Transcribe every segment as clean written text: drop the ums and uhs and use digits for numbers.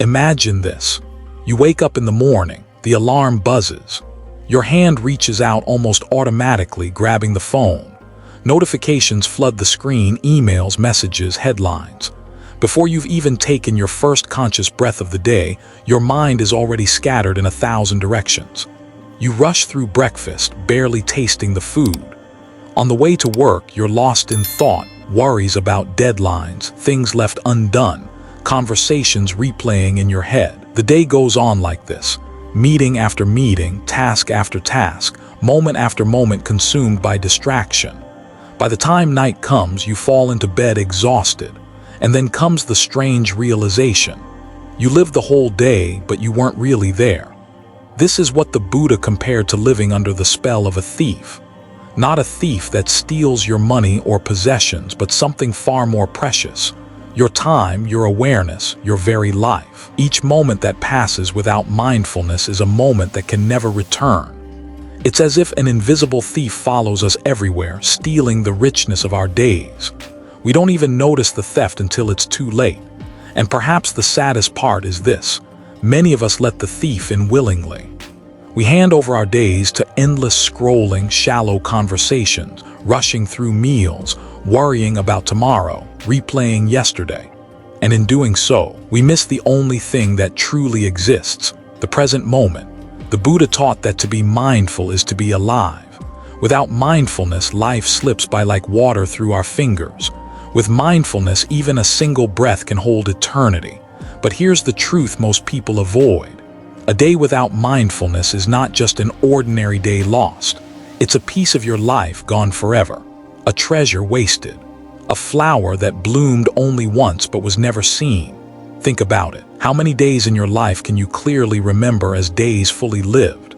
Imagine this. You wake up in the morning, the alarm buzzes. Your hand reaches out almost automatically, grabbing the phone. Notifications flood the screen, emails, messages, headlines. Before you've even taken your first conscious breath of the day, your mind is already scattered in 1,000 directions. You rush through breakfast, barely tasting the food. On the way to work, you're lost in thought, worries about deadlines, things left undone, conversations replaying in your head. The day goes on like this, meeting after meeting, task after task, moment after moment consumed by distraction. By the time night comes, you fall into bed exhausted, and then comes the strange realization. You lived the whole day, but you weren't really there. This is what the Buddha compared to living under the spell of a thief. Not a thief that steals your money or possessions, but something far more precious. Your time, your awareness, your very life. Each moment that passes without mindfulness is a moment that can never return. It's as if an invisible thief follows us everywhere, stealing the richness of our days. We don't even notice the theft until it's too late. And perhaps the saddest part is this: many of us let the thief in willingly. We hand over our days to endless scrolling, shallow conversations, rushing through meals, worrying about tomorrow, replaying yesterday. And in doing so, we miss the only thing that truly exists, the present moment. The Buddha taught that to be mindful is to be alive. Without mindfulness, life slips by like water through our fingers. With mindfulness, even a single breath can hold eternity. But here's the truth most people avoid. A day without mindfulness is not just an ordinary day lost. It's a piece of your life gone forever, a treasure wasted, a flower that bloomed only once but was never seen. Think about it. How many days in your life can you clearly remember as days fully lived?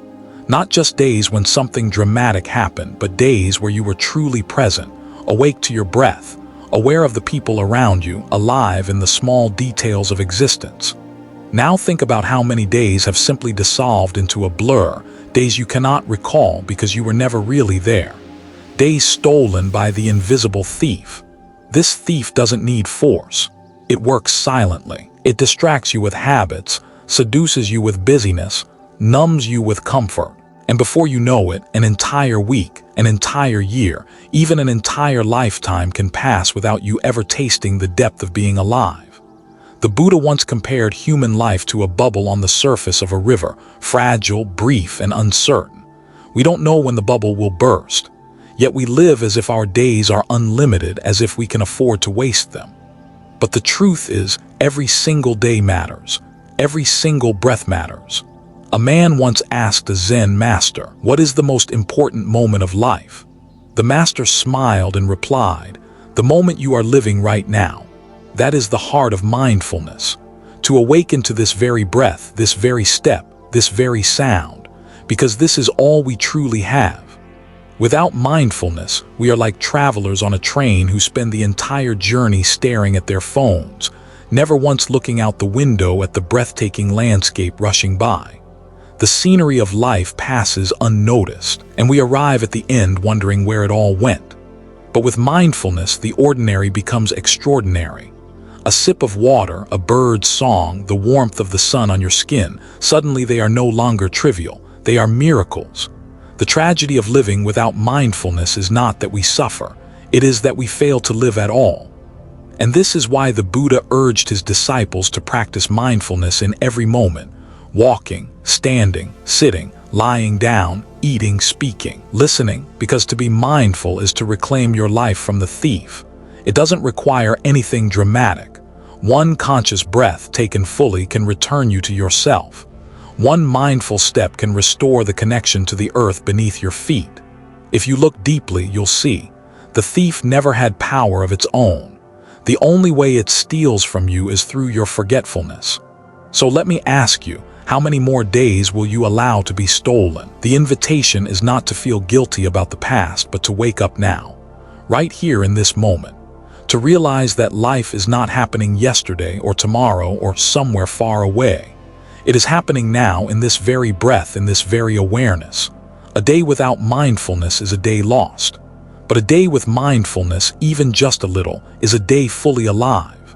Not just days when something dramatic happened, but days where you were truly present, awake to your breath, aware of the people around you, alive in the small details of existence. Now think about how many days have simply dissolved into a blur, days you cannot recall because you were never really there. Days stolen by the invisible thief. This thief doesn't need force. It works silently. It distracts you with habits, seduces you with busyness, numbs you with comfort. And before you know it, an entire week, an entire year, even an entire lifetime can pass without you ever tasting the depth of being alive. The Buddha once compared human life to a bubble on the surface of a river, fragile, brief, and uncertain. We don't know when the bubble will burst, yet we live as if our days are unlimited, as if we can afford to waste them. But the truth is, every single day matters. Every single breath matters. A man once asked a Zen master, "What is the most important moment of life?" The master smiled and replied, "The moment you are living right now. That is the heart of mindfulness. To awaken to this very breath, this very step, this very sound, because this is all we truly have. Without mindfulness, we are like travelers on a train who spend the entire journey staring at their phones, never once looking out the window at the breathtaking landscape rushing by. The scenery of life passes unnoticed, and we arrive at the end wondering where it all went. But with mindfulness, the ordinary becomes extraordinary. A sip of water, a bird's song, the warmth of the sun on your skin, suddenly they are no longer trivial. They are miracles. The tragedy of living without mindfulness is not that we suffer, it is that we fail to live at all. And this is why the Buddha urged his disciples to practice mindfulness in every moment, walking, standing, sitting, lying down, eating, speaking, listening, because to be mindful is to reclaim your life from the thief. It doesn't require anything dramatic. One conscious breath taken fully can return you to yourself. One mindful step can restore the connection to the earth beneath your feet. If you look deeply, you'll see. The thief never had power of its own. The only way it steals from you is through your forgetfulness. So let me ask you, how many more days will you allow to be stolen? The invitation is not to feel guilty about the past, but to wake up now, right here in this moment. To realize that life is not happening yesterday or tomorrow or somewhere far away. It is happening now in this very breath, in this very awareness. A day without mindfulness is a day lost. But a day with mindfulness, even just a little, is a day fully alive.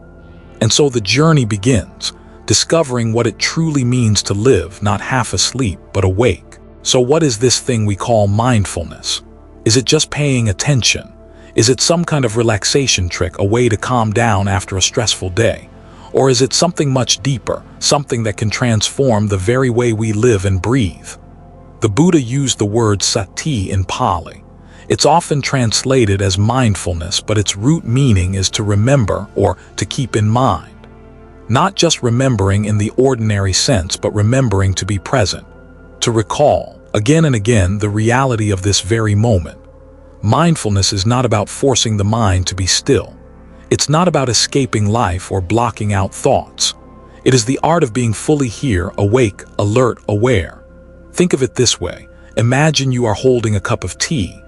And so the journey begins. discovering what it truly means to live not half asleep but awake. So what is this thing we call mindfulness? Is it just paying attention? Is it some kind of relaxation trick, a way to calm down after a stressful day? Or is it something much deeper, something that can transform the very way we live and breathe? The Buddha used the word sati in Pali. It's often translated as mindfulness, but its root meaning is to remember or to keep in mind. Not just remembering in the ordinary sense, but remembering to be present, to recall, again and again, the reality of this very moment. Mindfulness is not about forcing the mind to be still. It's not about escaping life or blocking out thoughts. It is the art of being fully here, awake, alert, aware. Think of it this way. Imagine you are holding a cup of tea.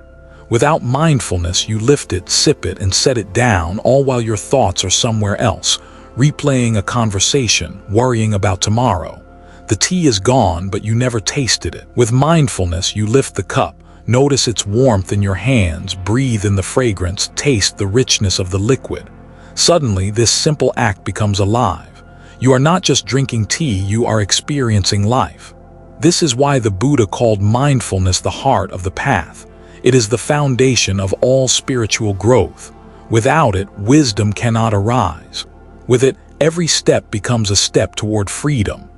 Without mindfulness, you lift it, sip it, and set it down, all while your thoughts are somewhere else, replaying a conversation, worrying about tomorrow. The tea is gone, but you never tasted it. With mindfulness, you lift the cup, notice its warmth in your hands, breathe in the fragrance, taste the richness of the liquid. Suddenly, this simple act becomes alive. You are not just drinking tea, you are experiencing life. This is why the Buddha called mindfulness the heart of the path. It is the foundation of all spiritual growth. Without it, wisdom cannot arise. With it, every step becomes a step toward freedom.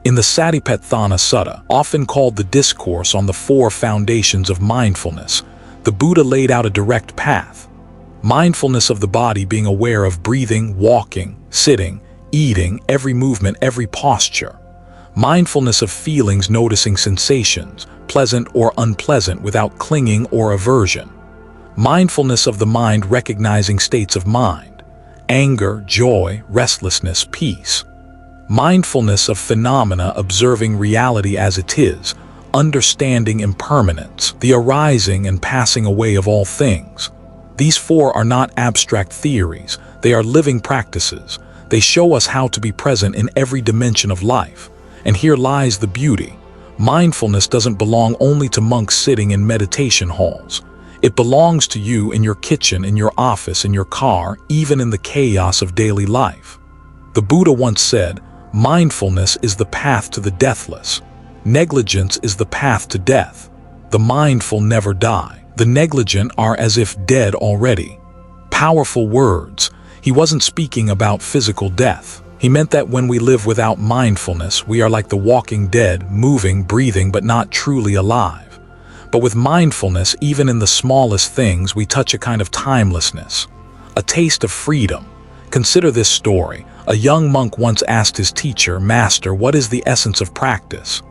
In the Satipatthana Sutta, often called the Discourse on the Four Foundations of Mindfulness, the Buddha laid out a direct path. Mindfulness of the body, being aware of breathing, walking, sitting, eating, every movement, every posture. Mindfulness of feelings, noticing sensations, pleasant or unpleasant, without clinging or aversion. Mindfulness of the mind, recognizing states of mind, anger, joy, restlessness, peace. Mindfulness of phenomena, observing reality as it is, understanding impermanence, the arising and passing away of all things. These four are not abstract theories, they are living practices. They show us how to be present in every dimension of life. And here lies the beauty. Mindfulness doesn't belong only to monks sitting in meditation halls. It belongs to you in your kitchen, in your office, in your car, even in the chaos of daily life. The Buddha once said, "Mindfulness is the path to the deathless. Negligence is the path to death. The mindful never die. The negligent are as if dead already." Powerful words. He wasn't speaking about physical death. He meant that when we live without mindfulness, we are like the walking dead, moving, breathing, but not truly alive. But with mindfulness, even in the smallest things, we touch a kind of timelessness, a taste of freedom. Consider this story. A young monk once asked his teacher, "Master, what is the essence of practice?"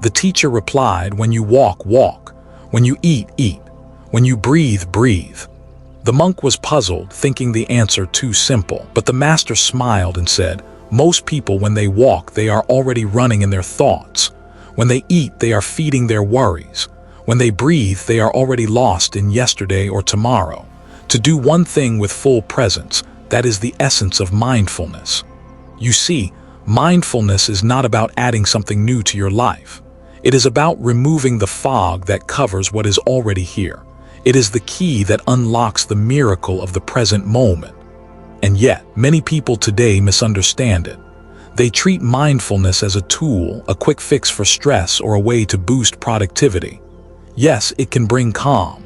The teacher replied, "When you walk, walk. When you eat, eat. When you breathe, breathe." The monk was puzzled, thinking the answer too simple. But the master smiled and said, "Most people, when they walk, they are already running in their thoughts. When they eat, they are feeding their worries. When they breathe, they are already lost in yesterday or tomorrow. To do one thing with full presence, that is the essence of mindfulness." You see, mindfulness is not about adding something new to your life. It is about removing the fog that covers what is already here. It is the key that unlocks the miracle of the present moment. And yet, many people today misunderstand it. They treat mindfulness as a tool, a quick fix for stress, or a way to boost productivity. Yes, it can bring calm.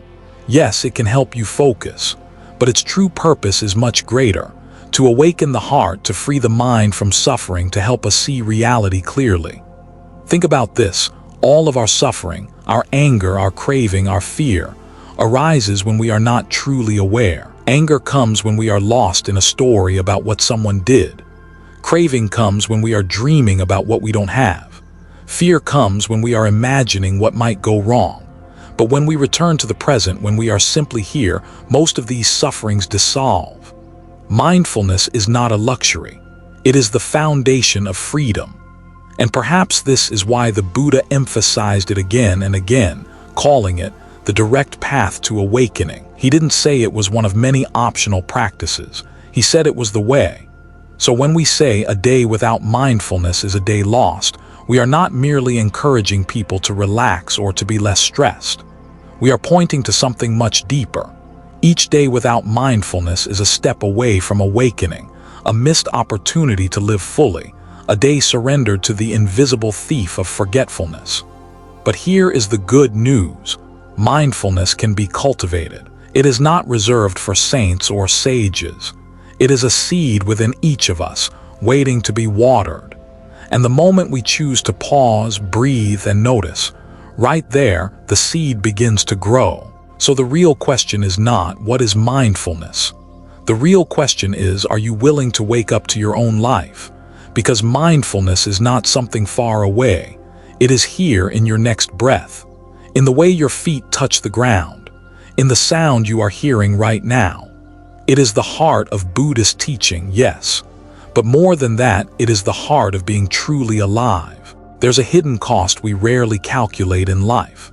Yes, it can help you focus. But its true purpose is much greater: to awaken the heart, to free the mind from suffering, to help us see reality clearly. Think about this. All of our suffering, our anger, our craving, our fear, arises when we are not truly aware. Anger comes when we are lost in a story about what someone did. Craving comes when we are dreaming about what we don't have. Fear comes when we are imagining what might go wrong. But when we return to the present, when we are simply here, most of these sufferings dissolve. Mindfulness is not a luxury. It is the foundation of freedom. And perhaps this is why the Buddha emphasized it again and again, calling it the direct path to awakening. He didn't say it was one of many optional practices. He said it was the way. So when we say a day without mindfulness is a day lost, we are not merely encouraging people to relax or to be less stressed. We are pointing to something much deeper. Each day without mindfulness is a step away from awakening, a missed opportunity to live fully, a day surrendered to the invisible thief of forgetfulness. But here is the good news. Mindfulness can be cultivated. It is not reserved for saints or sages. It is a seed within each of us, waiting to be watered. And the moment we choose to pause, breathe, and notice, right there, the seed begins to grow. So the real question is not, what is mindfulness? The real question is, are you willing to wake up to your own life? Because mindfulness is not something far away. It is here in your next breath, in the way your feet touch the ground, in the sound you are hearing right now. It is the heart of Buddhist teaching, yes. But more than that, it is the heart of being truly alive. There's a hidden cost we rarely calculate in life.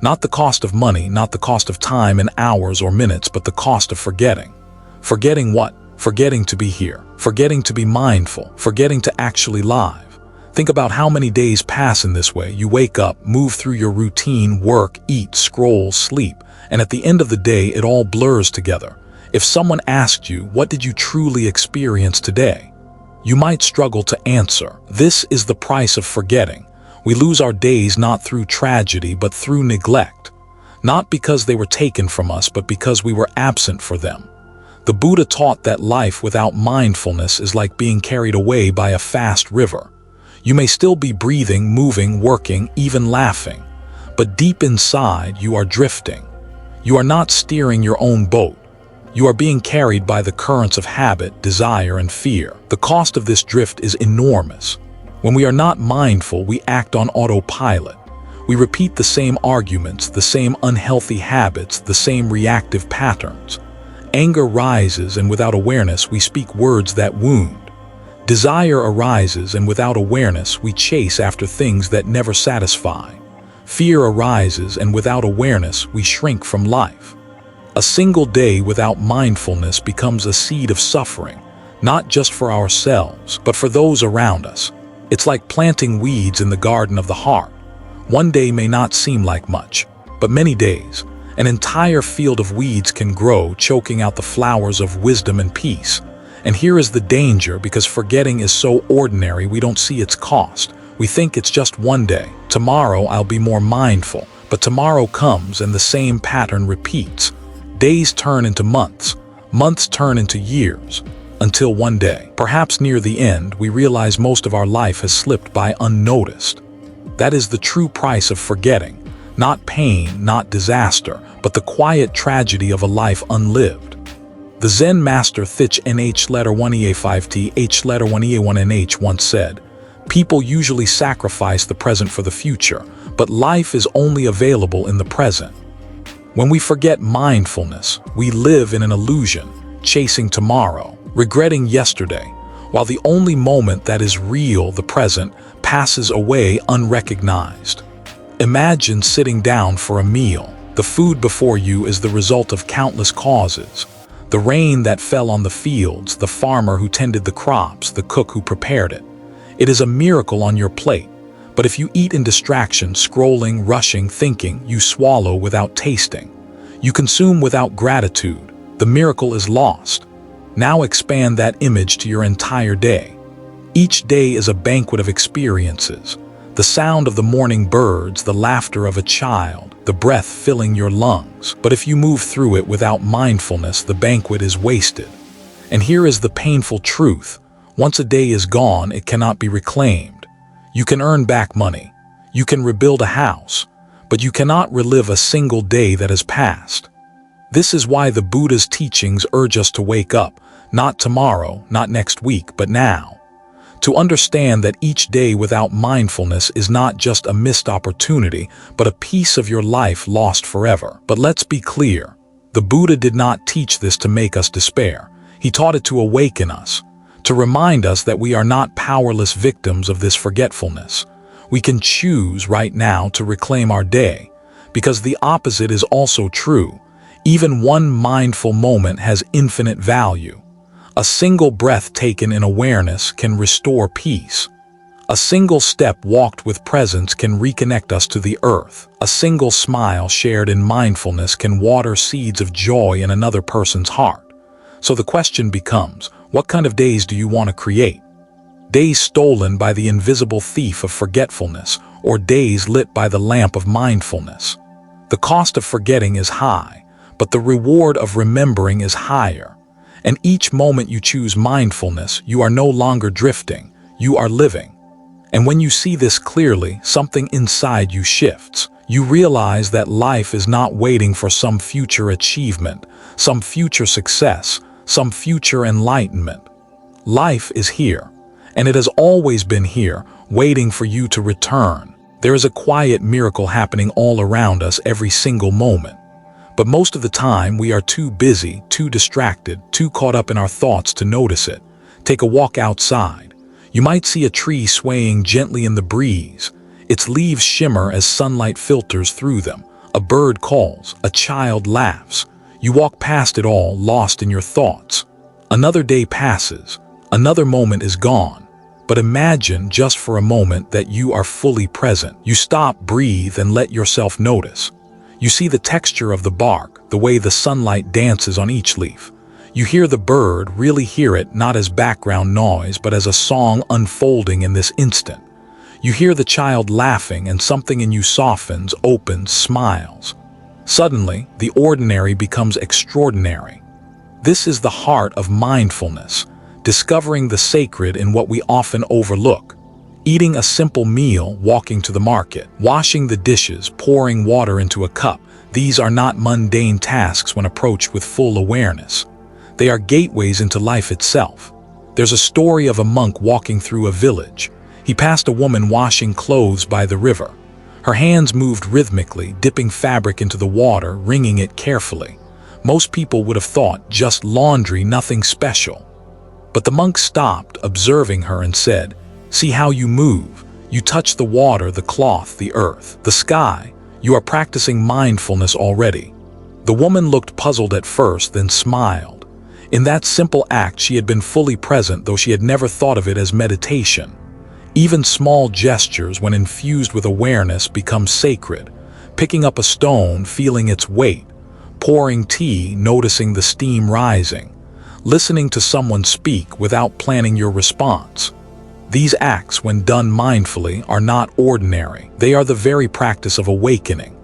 Not the cost of money, not the cost of time in hours or minutes, but the cost of forgetting. Forgetting what? Forgetting to be here, forgetting to be mindful, forgetting to actually live. Think about how many days pass in this way. You wake up, move through your routine, work, eat, scroll, sleep, and at the end of the day, it all blurs together. If someone asked you, what did you truly experience today? You might struggle to answer. This is the price of forgetting. We lose our days not through tragedy, but through neglect. Not because they were taken from us, but because we were absent for them. The Buddha taught that life without mindfulness is like being carried away by a fast river. You may still be breathing, moving, working, even laughing, but deep inside you are drifting. You are not steering your own boat. You are being carried by the currents of habit, desire, and fear. The cost of this drift is enormous. When we are not mindful, we act on autopilot. We repeat the same arguments, the same unhealthy habits, the same reactive patterns. Anger rises, and without awareness, we speak words that wound. Desire arises, and without awareness, we chase after things that never satisfy. Fear arises, and without awareness, we shrink from life. A single day without mindfulness becomes a seed of suffering, not just for ourselves, but for those around us. It's like planting weeds in the garden of the heart. One day may not seem like much, but many days, an entire field of weeds can grow, choking out the flowers of wisdom and peace. And here is the danger, because forgetting is so ordinary we don't see its cost. We think it's just one day. Tomorrow I'll be more mindful. But tomorrow comes and the same pattern repeats. Days turn into months. Months turn into years. Until one day, perhaps near the end, we realize most of our life has slipped by unnoticed. That is the true price of forgetting. Not pain, not disaster, but the quiet tragedy of a life unlived. The Zen master Thich Nh letter 1ea5t H letter 1ea1nh once said, "People usually sacrifice the present for the future, but life is only available in the present." When we forget mindfulness, we live in an illusion, chasing tomorrow, regretting yesterday, while the only moment that is real, the present, passes away unrecognized. Imagine sitting down for a meal. The food before you is the result of countless causes. The rain that fell on the fields, the farmer who tended the crops, the cook who prepared it. It is a miracle on your plate. But if you eat in distraction, scrolling, rushing, thinking, you swallow without tasting. You consume without gratitude. The miracle is lost. Now expand that image to your entire day. Each day is a banquet of experiences. The sound of the morning birds, the laughter of a child, the breath filling your lungs. But if you move through it without mindfulness, the banquet is wasted. And here is the painful truth. Once a day is gone, it cannot be reclaimed. You can earn back money. You can rebuild a house. But you cannot relive a single day that has passed. This is why the Buddha's teachings urge us to wake up, not tomorrow, not next week, but now. To understand that each day without mindfulness is not just a missed opportunity, but a piece of your life lost forever. But let's be clear, the Buddha did not teach this to make us despair. He taught it to awaken us, to remind us that we are not powerless victims of this forgetfulness. We can choose right now to reclaim our day, because the opposite is also true. Even one mindful moment has infinite value. A single breath taken in awareness can restore peace. A single step walked with presence can reconnect us to the earth. A single smile shared in mindfulness can water seeds of joy in another person's heart. So the question becomes, what kind of days do you want to create? days stolen by the invisible thief of forgetfulness, or days lit by the lamp of mindfulness. The cost of forgetting is high, but the reward of remembering is higher. And each moment you choose mindfulness, you are no longer drifting, you are living. And when you see this clearly, something inside you shifts. You realize that life is not waiting for some future achievement, some future success, some future enlightenment. Life is here, and it has always been here, waiting for you to return. There is a quiet miracle happening all around us every single moment. But most of the time, we are too busy, too distracted, too caught up in our thoughts to notice it. Take a walk outside. You might see a tree swaying gently in the breeze. Its leaves shimmer as sunlight filters through them. A bird calls, a child laughs. You walk past it all, lost in your thoughts. Another day passes, another moment is gone. But imagine just for a moment that you are fully present. You stop, breathe, and let yourself notice. You see the texture of the bark, the way the sunlight dances on each leaf. You hear the bird, really hear it, not as background noise, but as a song unfolding in this instant. You hear the child laughing, and something in you softens, opens, smiles. Suddenly, the ordinary becomes extraordinary. This is the heart of mindfulness, discovering the sacred in what we often overlook. Eating a simple meal, walking to the market, washing the dishes, pouring water into a cup. These are not mundane tasks when approached with full awareness. They are gateways into life itself. There's a story of a monk walking through a village. He passed a woman washing clothes by the river. Her hands moved rhythmically, dipping fabric into the water, wringing it carefully. Most people would have thought just laundry, nothing special. But the monk stopped, observing her, and said, "See how you move. You touch the water, the cloth, the earth, the sky. You are practicing mindfulness already." The woman looked puzzled at first, then smiled. In that simple act, she had been fully present, though she had never thought of it as meditation. Even small gestures, when infused with awareness, become sacred. Picking up a stone, feeling its weight. Pouring tea, noticing the steam rising. Listening to someone speak without planning your response. These acts, when done mindfully, are not ordinary. They are the very practice of awakening.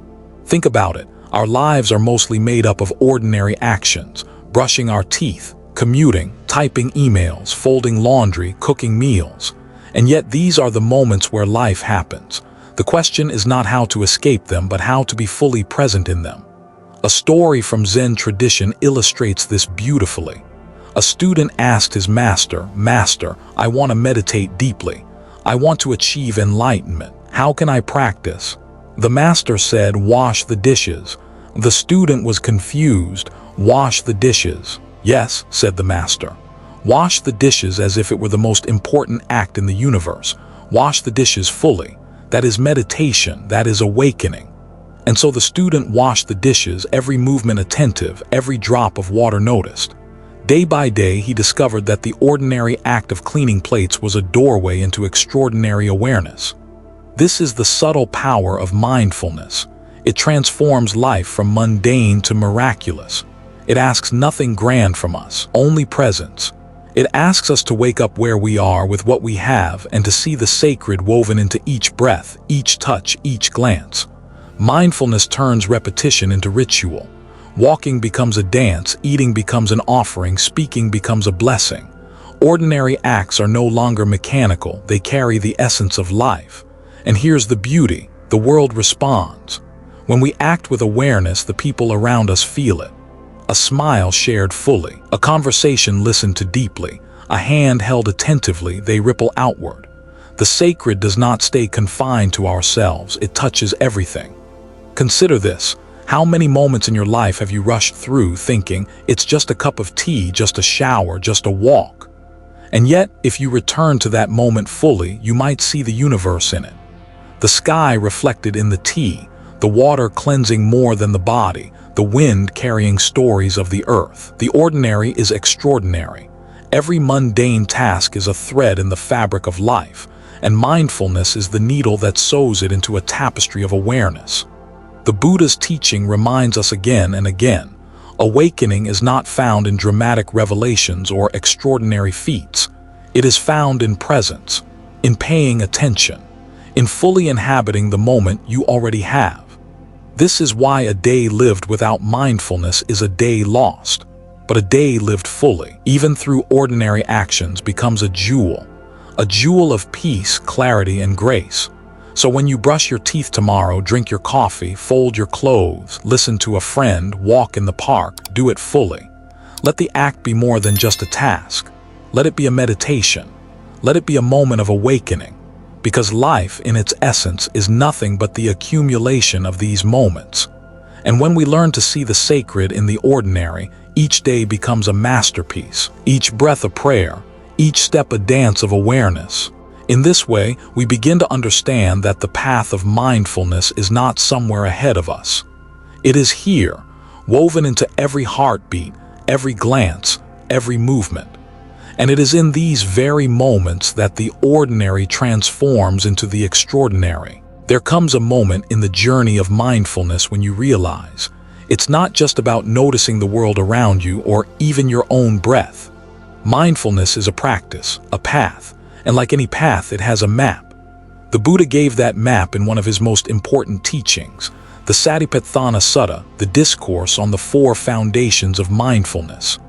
Think about it. Our lives are mostly made up of ordinary actions. Brushing our teeth, commuting, typing emails, folding laundry, cooking meals. And yet these are the moments where life happens. The question is not how to escape them, but how to be fully present in them. A story from Zen tradition illustrates this beautifully. A student asked his master, "Master, I want to meditate deeply. I want to achieve enlightenment. How can I practice?" The master said, "Wash the dishes." The student was confused. "Wash the dishes?" "Yes," said the master. "Wash the dishes as if it were the most important act in the universe. Wash the dishes fully. That is meditation, that is awakening." And so the student washed the dishes, every movement attentive, every drop of water noticed. Day by day, he discovered that the ordinary act of cleaning plates was a doorway into extraordinary awareness. This is the subtle power of mindfulness. It transforms life from mundane to miraculous. It asks nothing grand from us, only presence. It asks us to wake up where we are with what we have and to see the sacred woven into each breath, each touch, each glance. Mindfulness turns repetition into ritual. Walking becomes a dance, eating becomes an offering, speaking becomes a blessing. Ordinary acts are no longer mechanical, they carry the essence of life. And here's the beauty, the world responds. When we act with awareness, the people around us feel it. A smile shared fully, a conversation listened to deeply, a hand held attentively, they ripple outward. The sacred does not stay confined to ourselves, it touches everything. Consider this. How many moments in your life have you rushed through thinking it's just a cup of tea, just a shower, just a walk? And yet, if you return to that moment fully, you might see the universe in it. The sky reflected in the tea, the water cleansing more than the body, the wind carrying stories of the earth. The ordinary is extraordinary. Every mundane task is a thread in the fabric of life, and mindfulness is the needle that sews it into a tapestry of awareness. The Buddha's teaching reminds us again and again, awakening is not found in dramatic revelations or extraordinary feats. It is found in presence, in paying attention, in fully inhabiting the moment you already have. This is why a day lived without mindfulness is a day lost, but a day lived fully, even through ordinary actions, becomes a jewel of peace, clarity, and grace. So when you brush your teeth tomorrow, drink your coffee, fold your clothes, listen to a friend, walk in the park, do it fully. Let the act be more than just a task. Let it be a meditation. Let it be a moment of awakening. Because life, in its essence, is nothing but the accumulation of these moments. And when we learn to see the sacred in the ordinary, each day becomes a masterpiece, each breath a prayer, each step a dance of awareness. In this way, we begin to understand that the path of mindfulness is not somewhere ahead of us. It is here, woven into every heartbeat, every glance, every movement. And it is in these very moments that the ordinary transforms into the extraordinary. There comes a moment in the journey of mindfulness when you realize it's not just about noticing the world around you or even your own breath. Mindfulness is a practice, a path, and like any path, it has a map. The Buddha gave that map in one of his most important teachings, the Satipatthana Sutta, the discourse on the 4 foundations of mindfulness.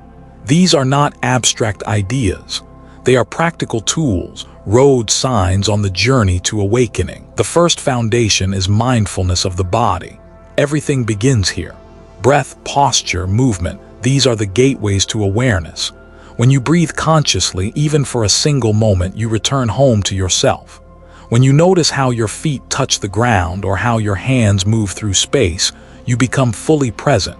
These are not abstract ideas. They are practical tools, road signs on the journey to awakening. The first foundation is mindfulness of the body. Everything begins here. Breath, posture, movement, these are the gateways to awareness. When you breathe consciously, even for a single moment, you return home to yourself. When you notice how your feet touch the ground or how your hands move through space, you become fully present.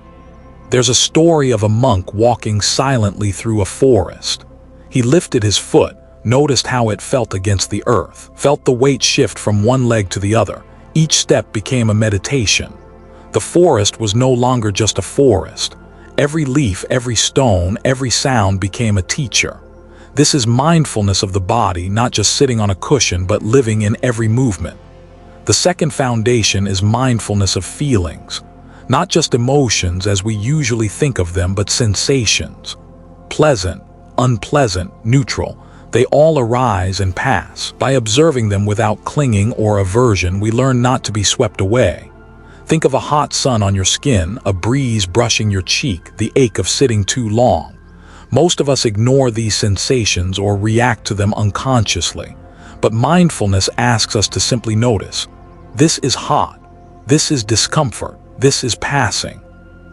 There's a story of a monk walking silently through a forest. He lifted his foot, noticed how it felt against the earth, felt the weight shift from one leg to the other. Each step became a meditation. The forest was no longer just a forest. Every leaf, every stone, every sound became a teacher. This is mindfulness of the body, not just sitting on a cushion, but living in every movement. The second foundation is mindfulness of feelings. Not just emotions as we usually think of them, but sensations. Pleasant, unpleasant, neutral, they all arise and pass. By observing them without clinging or aversion, we learn not to be swept away. Think of a hot sun on your skin, a breeze brushing your cheek, the ache of sitting too long. Most of us ignore these sensations or react to them unconsciously. But mindfulness asks us to simply notice. This is hot. This is discomfort. This is passing.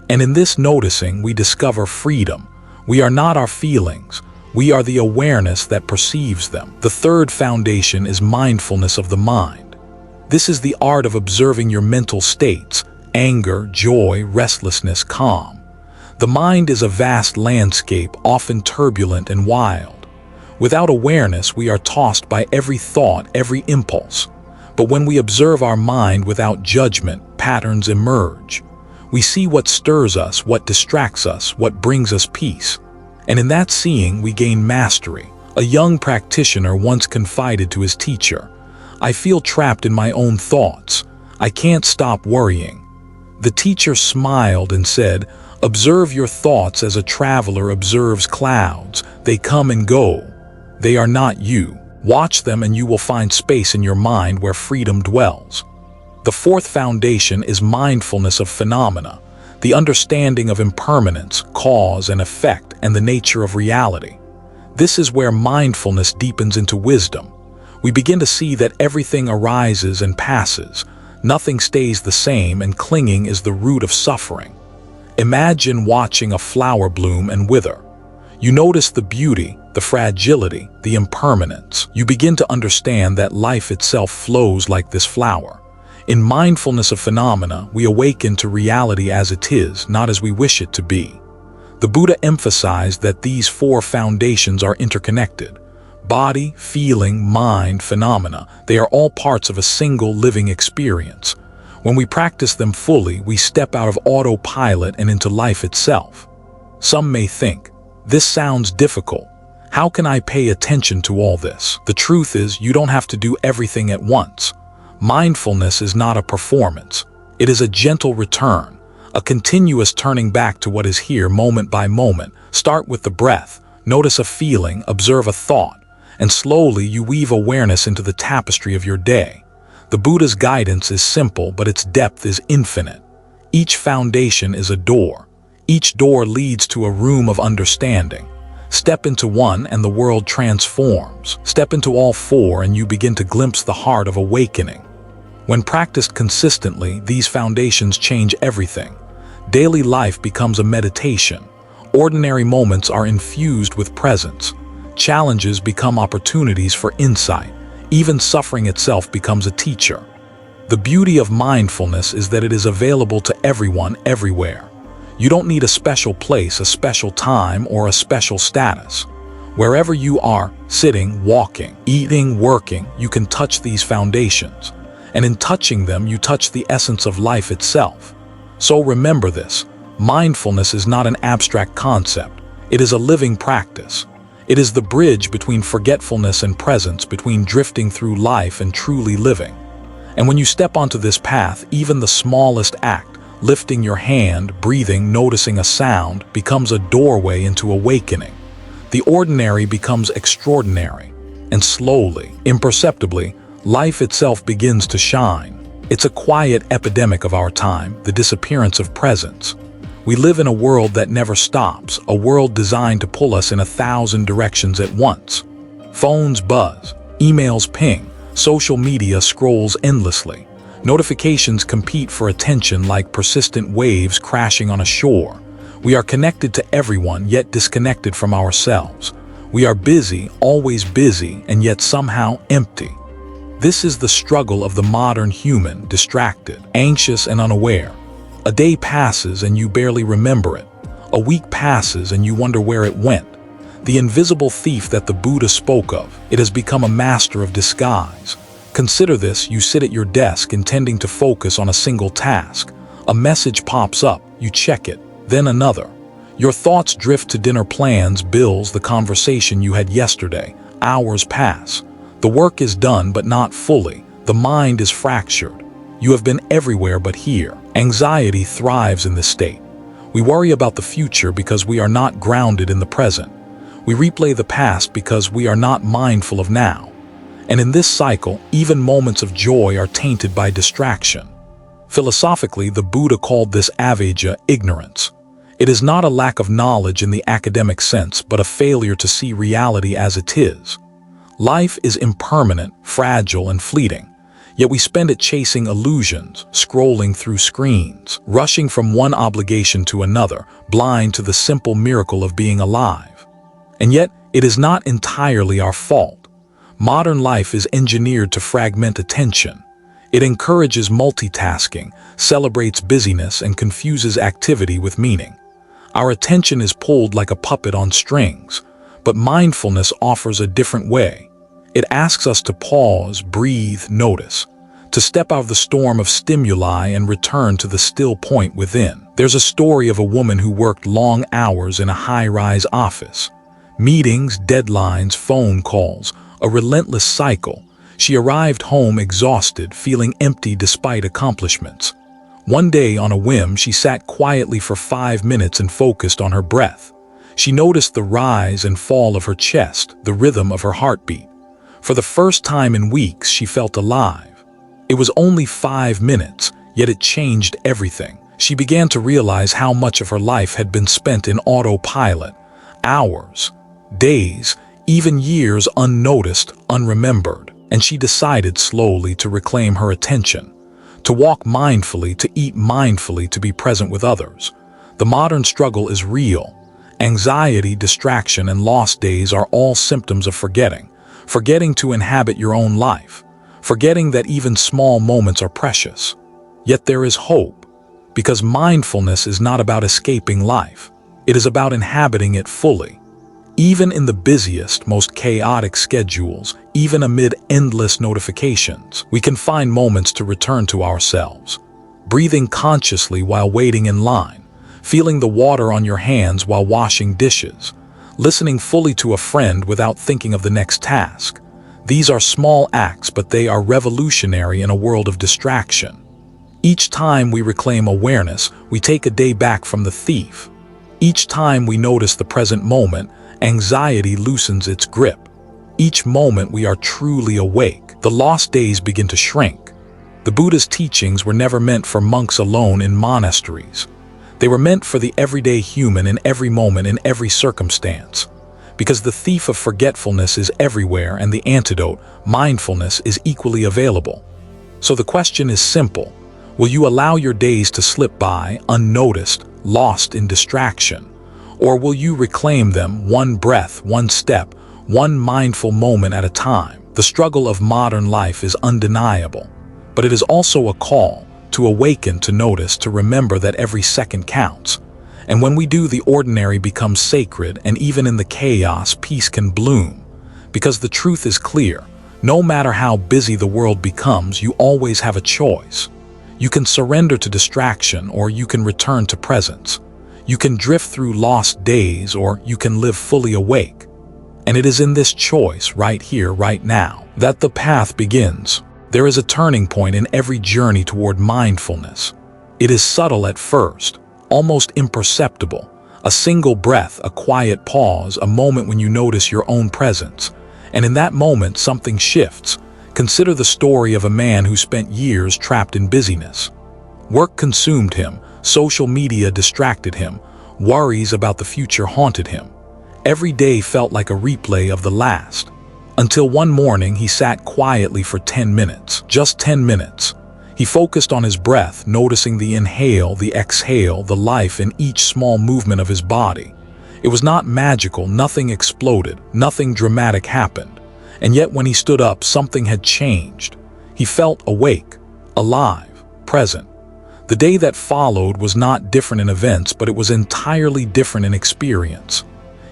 And in this noticing, we discover freedom. We are not our feelings. We are the awareness that perceives them. The third foundation is mindfulness of the mind. This is the art of observing your mental states, anger, joy, restlessness, calm. The mind is a vast landscape, often turbulent and wild. Without awareness, we are tossed by every thought, every impulse. But when we observe our mind without judgment, patterns emerge. We see what stirs us, what distracts us, what brings us peace. And in that seeing, we gain mastery. A young practitioner once confided to his teacher, "I feel trapped in my own thoughts. I can't stop worrying." The teacher smiled and said, "Observe your thoughts as a traveler observes clouds. They come and go. They are not you. Watch them and you will find space in your mind where freedom dwells." The fourth foundation is mindfulness of phenomena, the understanding of impermanence, cause and effect, and the nature of reality. This is where mindfulness deepens into wisdom. We begin to see that everything arises and passes. Nothing stays the same, and clinging is the root of suffering. Imagine watching a flower bloom and wither. You notice the beauty, the fragility, the impermanence. You begin to understand that life itself flows like this flower. In mindfulness of phenomena, we awaken to reality as it is, not as we wish it to be. The Buddha emphasized that these 4 foundations are interconnected. Body, feeling, mind, phenomena, they are all parts of a single living experience. When we practice them fully, we step out of autopilot and into life itself. Some may think, "This sounds difficult. How can I pay attention to all this?" The truth is, you don't have to do everything at once. Mindfulness is not a performance. It is a gentle return, a continuous turning back to what is here moment by moment. Start with the breath. Notice a feeling, observe a thought. and slowly you weave awareness into the tapestry of your day. The Buddha's guidance is simple, but its depth is infinite. Each foundation is a door. Each door leads to a room of understanding. Step into one and the world transforms. Step into all four and you begin to glimpse the heart of awakening. When practiced consistently, these foundations change everything. Daily life becomes a meditation. Ordinary moments are infused with presence. Challenges become opportunities for insight. Even suffering itself becomes a teacher. The beauty of mindfulness is that it is available to everyone, everywhere. You don't need a special place, a special time, or a special status. Wherever you are, sitting, walking, eating, working, you can touch these foundations. And in touching them, you touch the essence of life itself. So remember this, mindfulness is not an abstract concept. It is a living practice. It is the bridge between forgetfulness and presence, between drifting through life and truly living. And when you step onto this path, even the smallest act, lifting your hand, breathing, noticing a sound, becomes a doorway into awakening. The ordinary becomes extraordinary, and slowly, imperceptibly, life itself begins to shine. It's a quiet epidemic of our time, the disappearance of presence. We live in a world that never stops, a world designed to pull us in 1,000 directions at once. Phones buzz, emails ping, social media scrolls endlessly. Notifications compete for attention like persistent waves crashing on a shore. We are connected to everyone, yet disconnected from ourselves. We are busy, always busy, and yet somehow empty. This is the struggle of the modern human, distracted, anxious, and unaware. A day passes and you barely remember it. A week passes and you wonder where it went. The invisible thief that the Buddha spoke of, it has become a master of disguise. Consider this, you sit at your desk intending to focus on a single task. A message pops up, you check it, then another. Your thoughts drift to dinner plans, bills, the conversation you had yesterday. Hours pass. The work is done but not fully. The mind is fractured. You have been everywhere but here. Anxiety thrives in this state. We worry about the future because we are not grounded in the present. We replay the past because we are not mindful of now. And in this cycle, even moments of joy are tainted by distraction. Philosophically, the Buddha called this avijja, ignorance. It is not a lack of knowledge in the academic sense, but a failure to see reality as it is. Life is impermanent, fragile, and fleeting. Yet we spend it chasing illusions, scrolling through screens, rushing from one obligation to another, blind to the simple miracle of being alive. And yet, it is not entirely our fault. Modern life is engineered to fragment attention. It encourages multitasking, celebrates busyness, and confuses activity with meaning. Our attention is pulled like a puppet on strings, but mindfulness offers a different way. It asks us to pause, breathe, notice, to step out of the storm of stimuli and return to the still point within. There's a story of a woman who worked long hours in a high-rise office. Meetings, deadlines, phone calls, a relentless cycle. She arrived home exhausted, feeling empty despite accomplishments. One day, on a whim, she sat quietly for 5 minutes and focused on her breath. She noticed the rise and fall of her chest, the rhythm of her heartbeat. For the first time in weeks, she felt alive. It was only 5 minutes, yet it changed everything. She began to realize how much of her life had been spent in autopilot. Hours, days, even years unnoticed, unremembered. And she decided slowly to reclaim her attention. To walk mindfully, to eat mindfully, to be present with others. The modern struggle is real. Anxiety, distraction, and lost days are all symptoms of forgetting. Forgetting to inhabit your own life, forgetting that even small moments are precious. Yet there is hope, because mindfulness is not about escaping life. It is about inhabiting it fully. Even in the busiest, most chaotic schedules, even amid endless notifications, we can find moments to return to ourselves. Breathing consciously while waiting in line, feeling the water on your hands while washing dishes, listening fully to a friend without thinking of the next task. These are small acts, but they are revolutionary in a world of distraction. Each time we reclaim awareness, we take a day back from the thief. Each time we notice the present moment, anxiety loosens its grip. Each moment we are truly awake, the lost days begin to shrink. The Buddha's teachings were never meant for monks alone in monasteries. They were meant for the everyday human in every moment, in every circumstance. Because the thief of forgetfulness is everywhere and the antidote, mindfulness, is equally available. So the question is simple. Will you allow your days to slip by, unnoticed, lost in distraction? Or will you reclaim them one breath, one step, one mindful moment at a time? The struggle of modern life is undeniable, but it is also a call to awaken, to notice, to remember that every second counts. And when we do, the ordinary becomes sacred, and even in the chaos, peace can bloom. Because the truth is clear, no matter how busy the world becomes, you always have a choice. You can surrender to distraction, or you can return to presence. You can drift through lost days, or you can live fully awake. And it is in this choice, right here, right now, that the path begins. There is a turning point in every journey toward mindfulness. It is subtle at first, almost imperceptible. A single breath, a quiet pause, a moment when you notice your own presence. And in that moment, something shifts. Consider the story of a man who spent years trapped in busyness. Work consumed him, social media distracted him, worries about the future haunted him. Every day felt like a replay of the last. Until one morning he sat quietly for 10 minutes, just 10 minutes. He focused on his breath, noticing the inhale, the exhale, the life in each small movement of his body. It was not magical, nothing exploded, nothing dramatic happened. And yet when he stood up, something had changed. He felt awake, alive, present. The day that followed was not different in events, but it was entirely different in experience.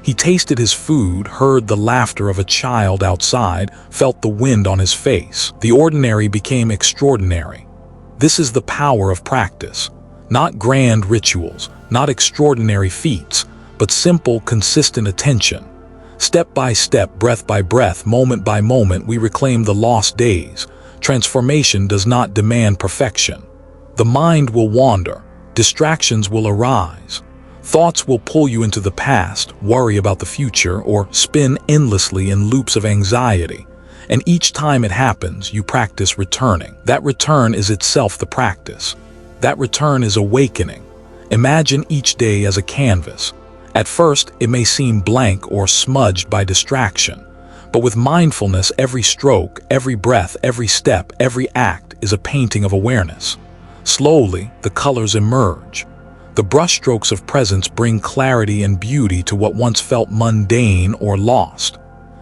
He tasted his food, heard the laughter of a child outside, felt the wind on his face. The ordinary became extraordinary. This is the power of practice. Not grand rituals, not extraordinary feats, but simple, consistent attention. Step by step, breath by breath, moment by moment, we reclaim the lost days. Transformation does not demand perfection. The mind will wander, distractions will arise. Thoughts will pull you into the past, worry about the future, or spin endlessly in loops of anxiety. And each time it happens, you practice returning. That return is itself the practice. That return is awakening. Imagine each day as a canvas. At first, it may seem blank or smudged by distraction. But with mindfulness, every stroke, every breath, every step, every act is a painting of awareness. Slowly, the colors emerge. The brushstrokes of presence bring clarity and beauty to what once felt mundane or lost.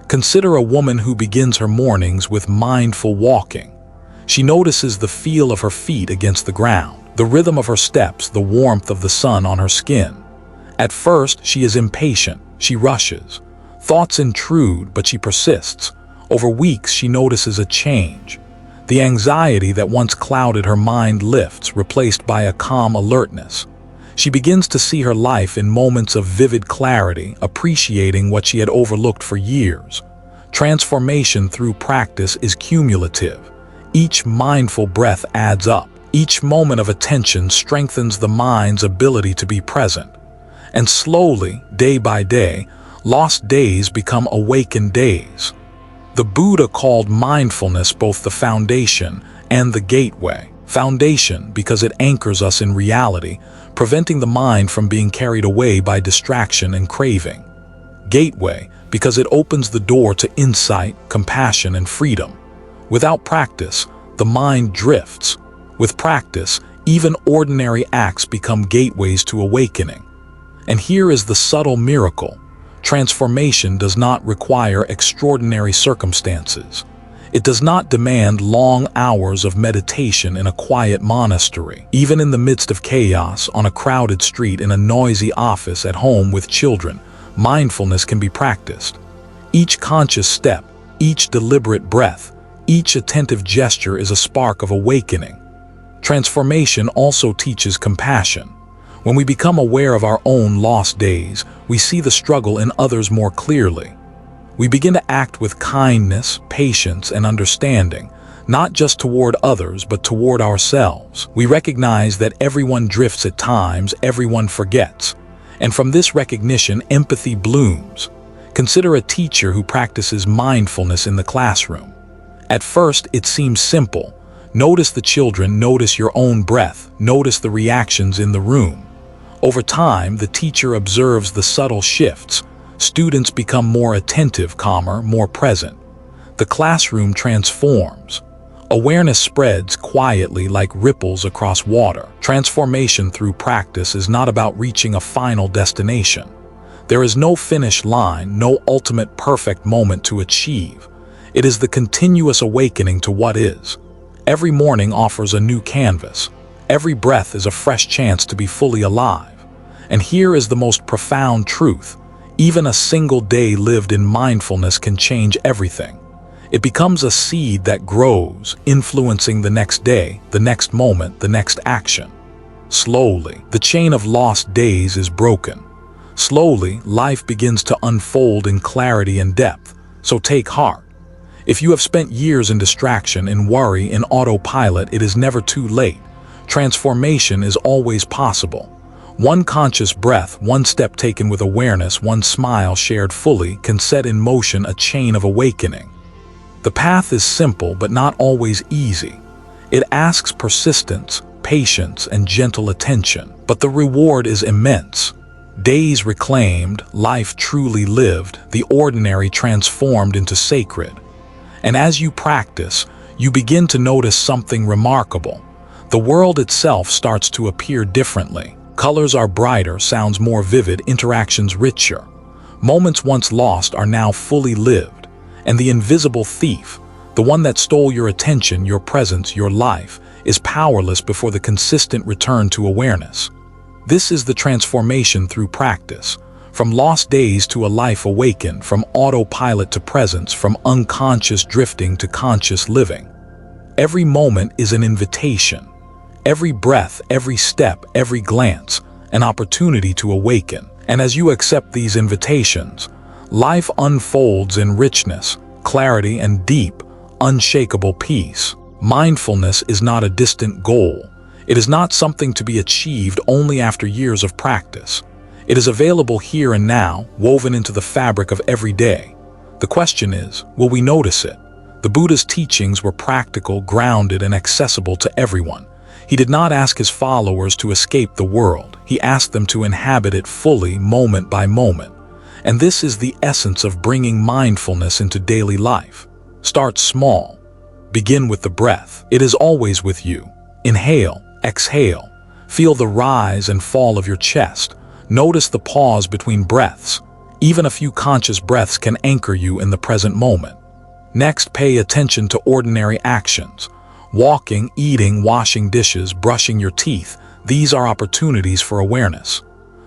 Consider a woman who begins her mornings with mindful walking. She notices the feel of her feet against the ground, the rhythm of her steps, the warmth of the sun on her skin. At first, she is impatient, she rushes. Thoughts intrude, but she persists. Over weeks, she notices a change. The anxiety that once clouded her mind lifts, replaced by a calm alertness. She begins to see her life in moments of vivid clarity, appreciating what she had overlooked for years. Transformation through practice is cumulative. Each mindful breath adds up. Each moment of attention strengthens the mind's ability to be present. And slowly, day by day, lost days become awakened days. The Buddha called mindfulness both the foundation and the gateway. Foundation because it anchors us in reality, preventing the mind from being carried away by distraction and craving. Gateway because it opens the door to insight, compassion, and freedom. Without practice, the mind drifts. With practice, even ordinary acts become gateways to awakening. And here is the subtle miracle. Transformation does not require extraordinary circumstances. It does not demand long hours of meditation in a quiet monastery. Even in the midst of chaos, on a crowded street, in a noisy office, at home with children, mindfulness can be practiced. Each conscious step, each deliberate breath, each attentive gesture is a spark of awakening. Transformation also teaches compassion. When we become aware of our own lost days, we see the struggle in others more clearly. We begin to act with kindness, patience, and understanding, not just toward others, but toward ourselves. We recognize that everyone drifts at times, everyone forgets. And from this recognition, empathy blooms. Consider a teacher who practices mindfulness in the classroom. At first, it seems simple. Notice the children, notice your own breath, notice the reactions in the room. Over time, the teacher observes the subtle shifts. Students become more attentive, calmer, more present. The classroom transforms. Awareness spreads quietly like ripples across water. Transformation through practice is not about reaching a final destination. There is no finish line, no ultimate perfect moment to achieve. It is the continuous awakening to what is. Every morning offers a new canvas. Every breath is a fresh chance to be fully alive. And here is the most profound truth. Even a single day lived in mindfulness can change everything. It becomes a seed that grows, influencing the next day, the next moment, the next action. Slowly, the chain of lost days is broken. Slowly, life begins to unfold in clarity and depth. So take heart. If you have spent years in distraction, in worry, in autopilot, it is never too late. Transformation is always possible. One conscious breath, one step taken with awareness, one smile shared fully can set in motion a chain of awakening. The path is simple but not always easy. It asks persistence, patience, and gentle attention, but the reward is immense. Days reclaimed, life truly lived, the ordinary transformed into sacred. And as you practice, you begin to notice something remarkable. The world itself starts to appear differently. Colors are brighter, sounds more vivid, interactions richer. Moments once lost are now fully lived. And the invisible thief, the one that stole your attention, your presence, your life, is powerless before the consistent return to awareness. This is the transformation through practice. From lost days to a life awakened, from autopilot to presence, from unconscious drifting to conscious living. Every moment is an invitation. Every breath, every step, every glance, an opportunity to awaken. And as you accept these invitations, life unfolds in richness, clarity, and deep, unshakable peace. Mindfulness is not a distant goal. It is not something to be achieved only after years of practice. It is available here and now, woven into the fabric of every day. The question is, will we notice it? The Buddha's teachings were practical, grounded, and accessible to everyone. He did not ask his followers to escape the world. He asked them to inhabit it fully, moment by moment. And this is the essence of bringing mindfulness into daily life. Start small. Begin with the breath. It is always with you. Inhale, exhale. Feel the rise and fall of your chest. Notice the pause between breaths. Even a few conscious breaths can anchor you in the present moment. Next, pay attention to ordinary actions. Walking, eating, washing dishes, brushing your teeth. These are opportunities for awareness.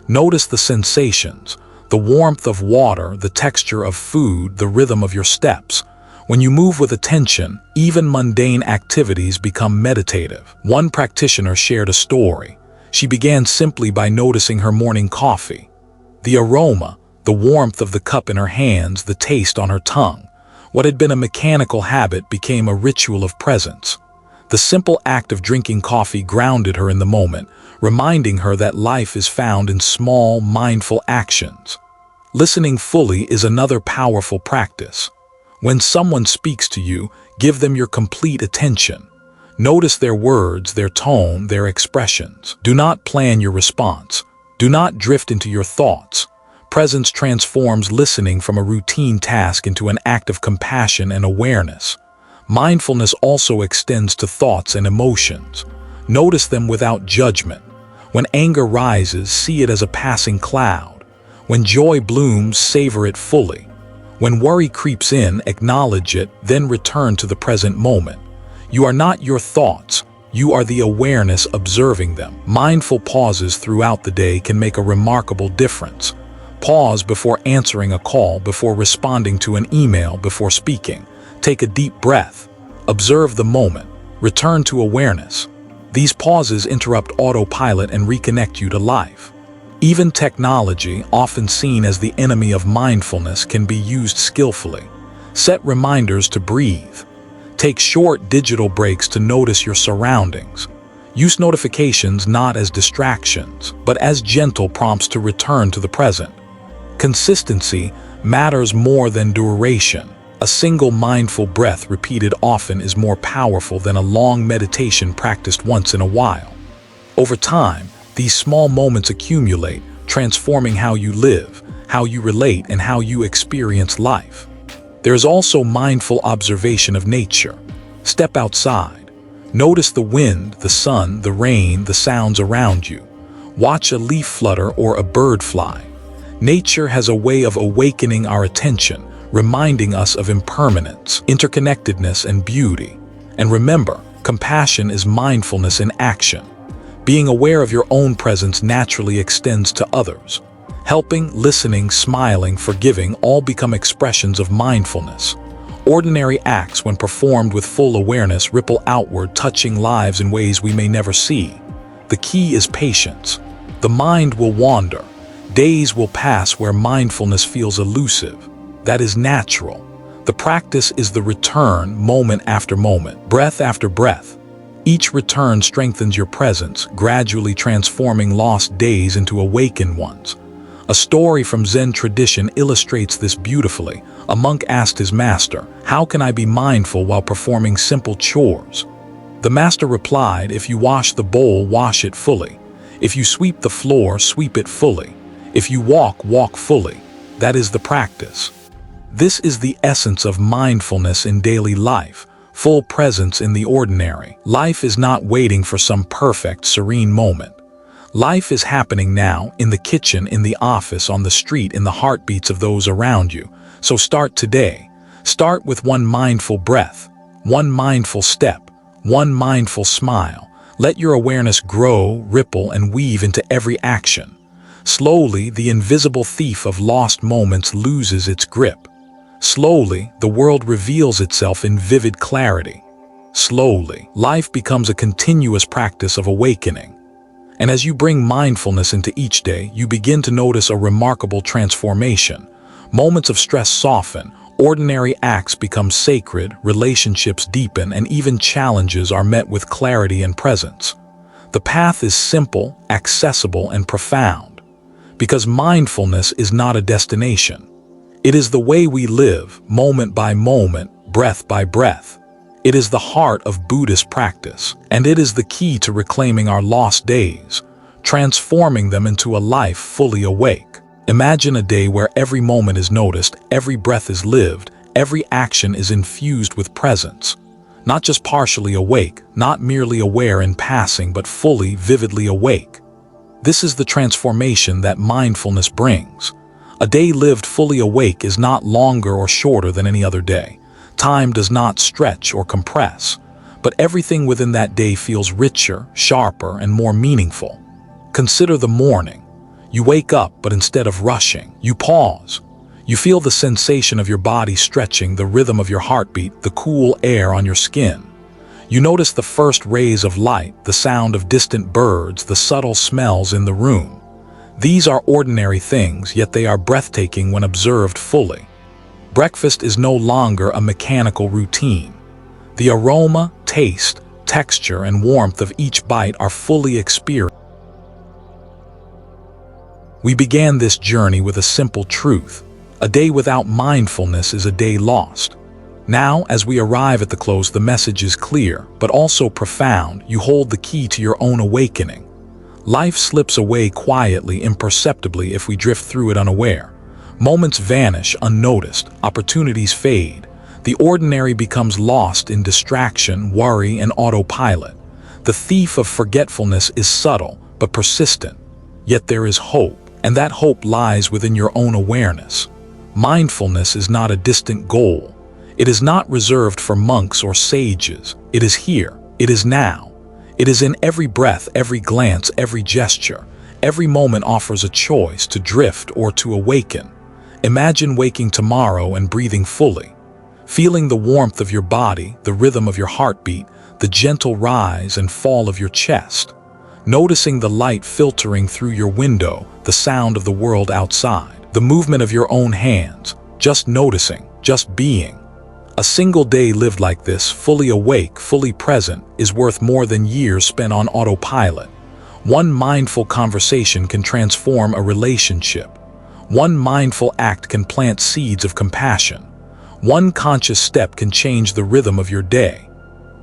Notice the sensations, the warmth of water, the texture of food, the rhythm of your steps. When you move with attention, even mundane activities become meditative. One practitioner shared a story. She began simply by noticing her morning coffee. The aroma, the warmth of the cup in her hands, the taste on her tongue. What had been a mechanical habit became a ritual of presence. The simple act of drinking coffee grounded her in the moment, reminding her that life is found in small, mindful actions. Listening fully is another powerful practice. When someone speaks to you, give them your complete attention. Notice their words, their tone, their expressions. Do not plan your response. Do not drift into your thoughts. Presence transforms listening from a routine task into an act of compassion and awareness. Mindfulness also extends to thoughts and emotions. Notice them without judgment. When anger rises, see it as a passing cloud. When joy blooms, savor it fully. When worry creeps in, acknowledge it, then return to the present moment. You are not your thoughts. You are the awareness observing them. Mindful pauses throughout the day can make a remarkable difference. Pause before answering a call, before responding to an email, before speaking. Take a deep breath. Observe the moment. Return to awareness. These pauses interrupt autopilot and reconnect you to life. Even technology, often seen as the enemy of mindfulness, can be used skillfully. Set reminders to breathe. Take short digital breaks to notice your surroundings. Use notifications not as distractions, but as gentle prompts to return to the present. Consistency, matters more than duration. A single mindful breath repeated often is more powerful than a long meditation practiced once in a while. Over time, these small moments accumulate, transforming how you live, how you relate, and how you experience life. There is also mindful observation of nature. Step outside. Notice the wind, the sun, the rain, the sounds around you. Watch a leaf flutter or a bird fly. Nature has a way of awakening our attention, reminding us of impermanence, interconnectedness, and beauty. And remember, compassion is mindfulness in action. Being aware of your own presence naturally extends to others. Helping, listening, smiling, forgiving all become expressions of mindfulness. Ordinary acts, when performed with full awareness, ripple outward, touching lives in ways we may never see. The key is patience. The mind will wander. Days will pass where mindfulness feels elusive. That is natural. The practice is the return, moment after moment, breath after breath. Each return strengthens your presence, gradually transforming lost days into awakened ones. A story from Zen tradition illustrates this beautifully. A monk asked his master, "How can I be mindful while performing simple chores?" The master replied, "If you wash the bowl, wash it fully. If you sweep the floor, sweep it fully. If you walk, walk fully." That is the practice. This is the essence of mindfulness in daily life, full presence in the ordinary. Life is not waiting for some perfect, serene moment. Life is happening now, in the kitchen, in the office, on the street, in the heartbeats of those around you. So start today. Start with one mindful breath, one mindful step, one mindful smile. Let your awareness grow, ripple, and weave into every action. Slowly, the invisible thief of lost moments loses its grip. Slowly, the world reveals itself in vivid clarity. Slowly, life becomes a continuous practice of awakening. And as you bring mindfulness into each day, you begin to notice a remarkable transformation. Moments of stress soften, ordinary acts become sacred, relationships deepen, and even challenges are met with clarity and presence. The path is simple, accessible, and profound. Because mindfulness is not a destination. It is the way we live, moment by moment, breath by breath. It is the heart of Buddhist practice, and it is the key to reclaiming our lost days, transforming them into a life fully awake. Imagine a day where every moment is noticed, every breath is lived, every action is infused with presence. Not just partially awake, not merely aware in passing, but fully, vividly awake. This is the transformation that mindfulness brings. A day lived fully awake is not longer or shorter than any other day. Time does not stretch or compress, but everything within that day feels richer, sharper, and more meaningful. Consider the morning. You wake up, but instead of rushing, you pause. You feel the sensation of your body stretching, the rhythm of your heartbeat, the cool air on your skin. You notice the first rays of light, the sound of distant birds, the subtle smells in the room. These are ordinary things, yet they are breathtaking when observed fully. Breakfast is no longer a mechanical routine. The aroma, taste, texture, and warmth of each bite are fully experienced. We began this journey with a simple truth. A day without mindfulness is a day lost. Now, as we arrive at the close, the message is clear, but also profound. You hold the key to your own awakening. Life slips away quietly, imperceptibly if we drift through it unaware. Moments vanish unnoticed, opportunities fade. The ordinary becomes lost in distraction, worry, and autopilot. The thief of forgetfulness is subtle, but persistent. Yet there is hope, and that hope lies within your own awareness. Mindfulness is not a distant goal. It is not reserved for monks or sages. It is here. It is now. It is in every breath, every glance, every gesture. Every moment offers a choice to drift or to awaken. Imagine waking tomorrow and breathing fully, feeling the warmth of your body, the rhythm of your heartbeat, the gentle rise and fall of your chest, noticing the light filtering through your window, the sound of the world outside, the movement of your own hands, just noticing, just being. A single day lived like this, fully awake, fully present, is worth more than years spent on autopilot. One mindful conversation can transform a relationship. One mindful act can plant seeds of compassion. One conscious step can change the rhythm of your day.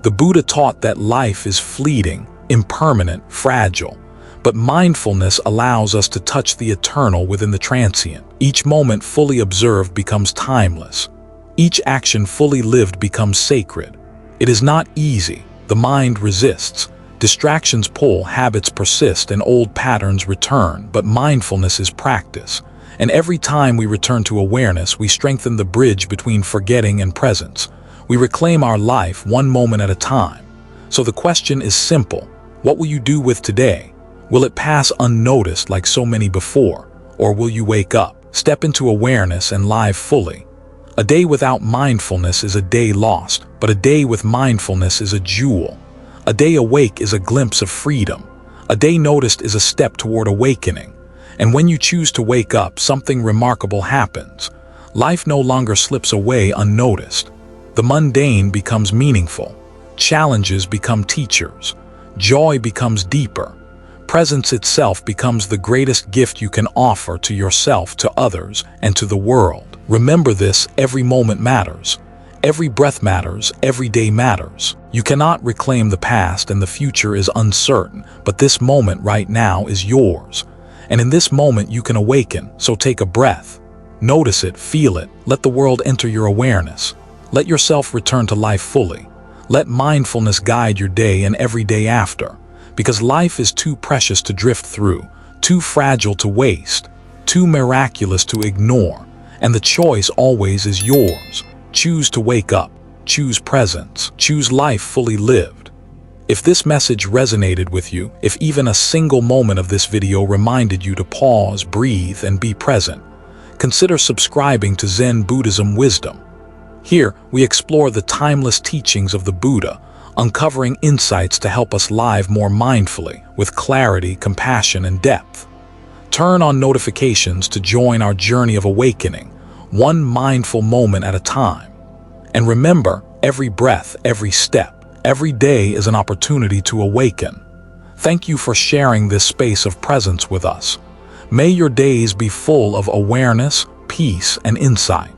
The Buddha taught that life is fleeting, impermanent, fragile, but mindfulness allows us to touch the eternal within the transient. Each moment fully observed becomes timeless. Each action fully lived becomes sacred. It is not easy. The mind resists. Distractions pull, habits persist, and old patterns return, but mindfulness is practice. And every time we return to awareness, we strengthen the bridge between forgetting and presence. We reclaim our life one moment at a time. So the question is simple. What will you do with today? Will it pass unnoticed like so many before? Or will you wake up, step into awareness, and live fully? A day without mindfulness is a day lost, but a day with mindfulness is a jewel. A day awake is a glimpse of freedom. A day noticed is a step toward awakening. And when you choose to wake up, something remarkable happens. Life no longer slips away unnoticed. The mundane becomes meaningful. Challenges become teachers. Joy becomes deeper. Presence itself becomes the greatest gift you can offer to yourself, to others, and to the world. Remember this: every moment matters. Every breath matters. Every day matters. You cannot reclaim the past, and the future is uncertain, but this moment right now is yours. And in this moment you can awaken, so take a breath. Notice it, feel it, let the world enter your awareness. Let yourself return to life fully. Let mindfulness guide your day and every day after. Because life is too precious to drift through, too fragile to waste, too miraculous to ignore. And the choice always is yours. Choose to wake up, choose presence, choose life fully lived. If this message resonated with you, if even a single moment of this video reminded you to pause, breathe, and be present, consider subscribing to Zen Buddhism Wisdom. Here, we explore the timeless teachings of the Buddha, uncovering insights to help us live more mindfully, with clarity, compassion, and depth. Turn on notifications to join our journey of awakening, one mindful moment at a time. And remember, every breath, every step, every day is an opportunity to awaken. Thank you for sharing this space of presence with us. May your days be full of awareness, peace, and insight.